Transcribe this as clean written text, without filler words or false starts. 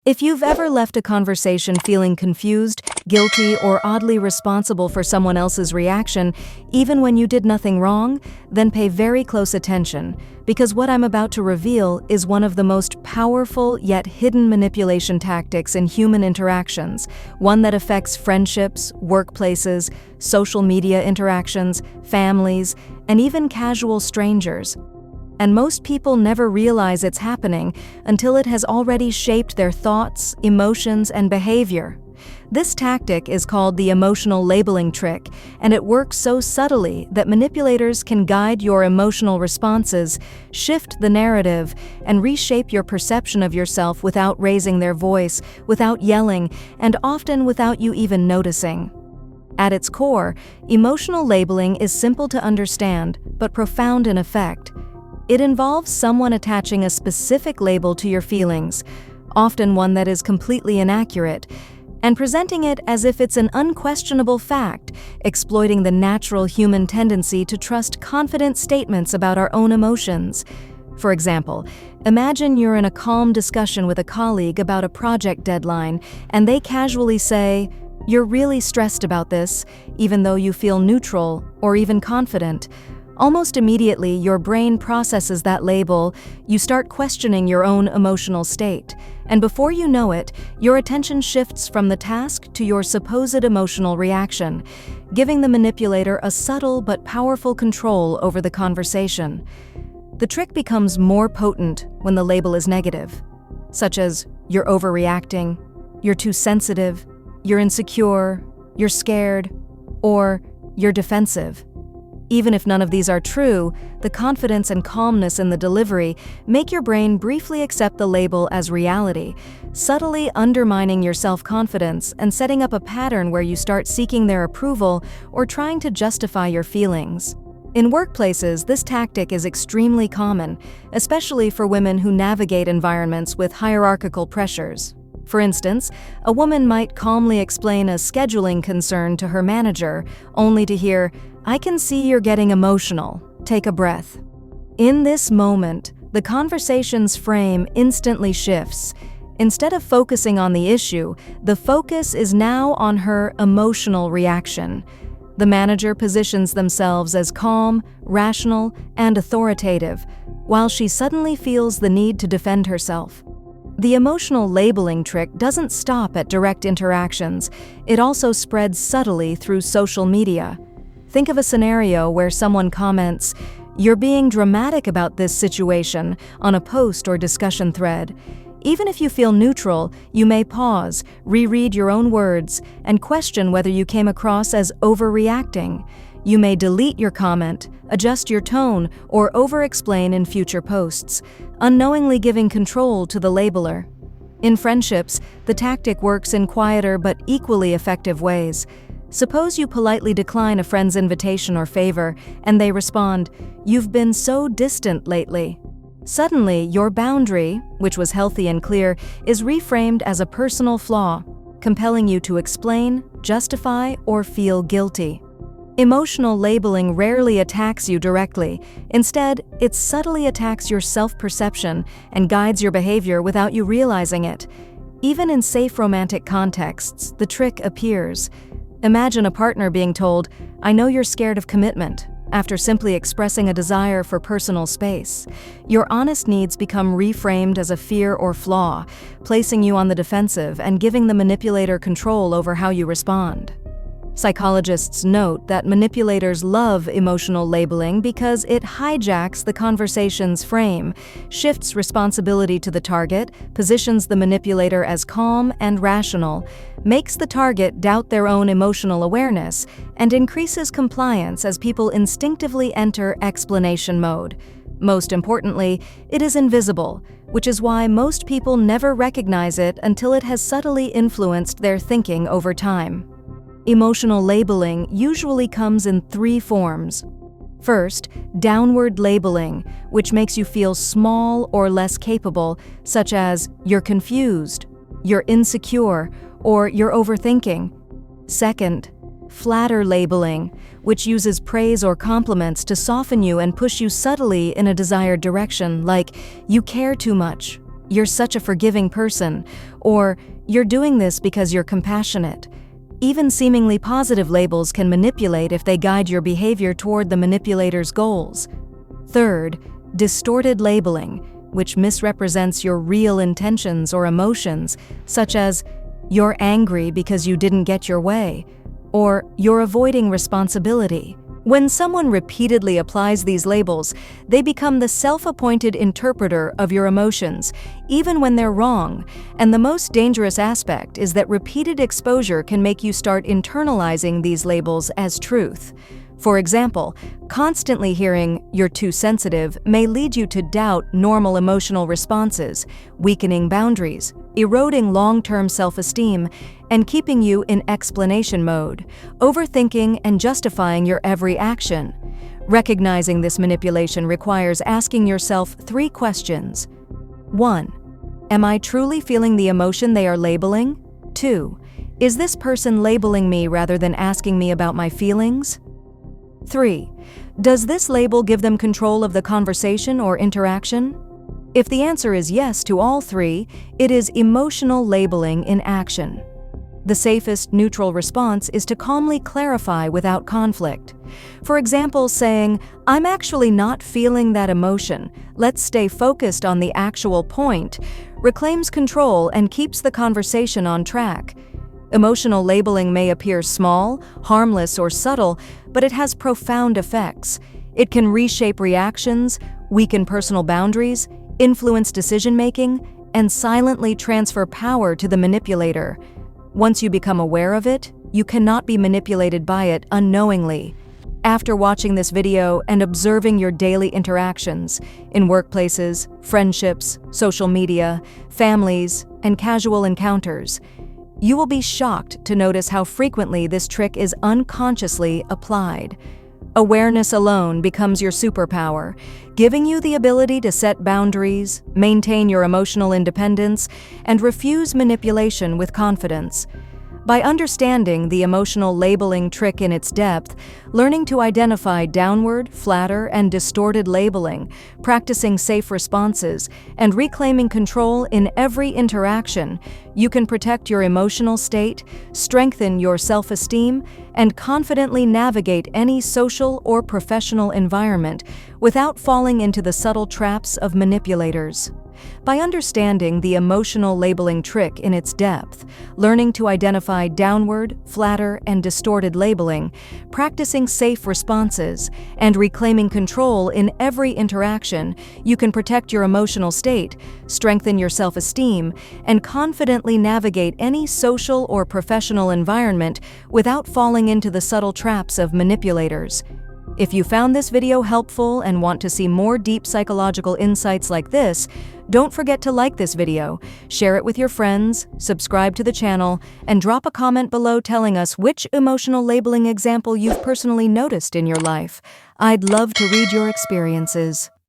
If you've ever left a conversation feeling confused, guilty, or oddly responsible for someone else's reaction, even when you did nothing wrong, then pay very close attention, because what I'm about to reveal is one of the most powerful yet hidden manipulation tactics in human interactions, one that affects friendships, workplaces, social media interactions, families, and even casual strangers. And most people never realize it's happening until it has already shaped their thoughts, emotions, and behavior. This tactic is called the emotional labeling trick, and it works so subtly that manipulators can guide your emotional responses, shift the narrative, and reshape your perception of yourself without raising their voice, without yelling, and often without you even noticing. At its core, emotional labeling is simple to understand, but profound in effect. It involves someone attaching a specific label to your feelings, often one that is completely inaccurate, and presenting it as if it's an unquestionable fact, exploiting the natural human tendency to trust confident statements about our own emotions. For example, imagine you're in a calm discussion with a colleague about a project deadline, and they casually say, "You're really stressed about this," even though you feel neutral or even confident. Almost immediately, your brain processes that label, you start questioning your own emotional state, and before you know it, your attention shifts from the task to your supposed emotional reaction, giving the manipulator a subtle but powerful control over the conversation. The trick becomes more potent when the label is negative, such as, "You're overreacting," "You're too sensitive," "You're insecure," "You're scared," or "You're defensive." Even if none of these are true, the confidence and calmness in the delivery make your brain briefly accept the label as reality, subtly undermining your self-confidence and setting up a pattern where you start seeking their approval or trying to justify your feelings. In workplaces, this tactic is extremely common, especially for women who navigate environments with hierarchical pressures. For instance, a woman might calmly explain a scheduling concern to her manager, only to hear, "I can see you're getting emotional. Take a breath." In this moment, the conversation's frame instantly shifts. Instead of focusing on the issue, the focus is now on her emotional reaction. The manager positions themselves as calm, rational, and authoritative, while she suddenly feels the need to defend herself. The emotional labeling trick doesn't stop at direct interactions. It also spreads subtly through social media. Think of a scenario where someone comments, "You're being dramatic about this situation," on a post or discussion thread. Even if you feel neutral, you may pause, reread your own words, and question whether you came across as overreacting. You may delete your comment, adjust your tone, or over-explain in future posts, unknowingly giving control to the labeler. In friendships, the tactic works in quieter but equally effective ways. Suppose you politely decline a friend's invitation or favor, and they respond, "You've been so distant lately." Suddenly, your boundary, which was healthy and clear, is reframed as a personal flaw, compelling you to explain, justify, or feel guilty. Emotional labeling rarely attacks you directly. Instead, it subtly attacks your self-perception and guides your behavior without you realizing it. Even in safe romantic contexts, the trick appears. Imagine a partner being told, "I know you're scared of commitment," after simply expressing a desire for personal space. Your honest needs become reframed as a fear or flaw, placing you on the defensive and giving the manipulator control over how you respond. Psychologists note that manipulators love emotional labeling because it hijacks the conversation's frame, shifts responsibility to the target, positions the manipulator as calm and rational, makes the target doubt their own emotional awareness, and increases compliance as people instinctively enter explanation mode. Most importantly, it is invisible, which is why most people never recognize it until it has subtly influenced their thinking over time. Emotional labeling usually comes in three forms. First, downward labeling, which makes you feel small or less capable, such as "you're confused," "you're insecure," or "you're overthinking." Second, flatter labeling, which uses praise or compliments to soften you and push you subtly in a desired direction, like "you care too much," "You're such a forgiving person," or "You're doing this because you're compassionate." Even seemingly positive labels can manipulate if they guide your behavior toward the manipulator's goals. Third, distorted labeling, which misrepresents your real intentions or emotions, such as, "You're angry because you didn't get your way," or "You're avoiding responsibility." When someone repeatedly applies these labels, they become the self-appointed interpreter of your emotions, even when they're wrong, and the most dangerous aspect is that repeated exposure can make you start internalizing these labels as truth. For example, constantly hearing "you're too sensitive" may lead you to doubt normal emotional responses, weakening boundaries, eroding long-term self-esteem, and keeping you in explanation mode, overthinking and justifying your every action. Recognizing this manipulation requires asking yourself 3 questions. 1. Am I truly feeling the emotion they are labeling? 2. Is this person labeling me rather than asking me about my feelings? 3. Does this label give them control of the conversation or interaction? If the answer is yes to all 3, it is emotional labeling in action. The safest neutral response is to calmly clarify without conflict. For example, saying, "I'm actually not feeling that emotion. Let's stay focused on the actual point," reclaims control and keeps the conversation on track. Emotional labeling may appear small, harmless, or subtle, but it has profound effects. It can reshape reactions, weaken personal boundaries, influence decision-making, and silently transfer power to the manipulator. Once you become aware of it, you cannot be manipulated by it unknowingly. After watching this video and observing your daily interactions in workplaces, friendships, social media, families, and casual encounters, you will be shocked to notice how frequently this trick is unconsciously applied. Awareness alone becomes your superpower, giving you the ability to set boundaries, maintain your emotional independence, and refuse manipulation with confidence. By understanding the emotional labeling trick in its depth, learning to identify downward, flatter, and distorted labeling, practicing safe responses, and reclaiming control in every interaction, you can protect your emotional state, strengthen your self-esteem, and confidently navigate any social or professional environment without falling into the subtle traps of manipulators. By understanding the emotional labeling trick in its depth, learning to identify downward, flatter, and distorted labeling, practicing safe responses, and reclaiming control in every interaction, you can protect your emotional state, strengthen your self-esteem, and confidently navigate any social or professional environment without falling into the subtle traps of manipulators. If you found this video helpful and want to see more deep psychological insights like this, don't forget to like this video, share it with your friends, subscribe to the channel, and drop a comment below telling us which emotional labeling example you've personally noticed in your life. I'd love to read your experiences.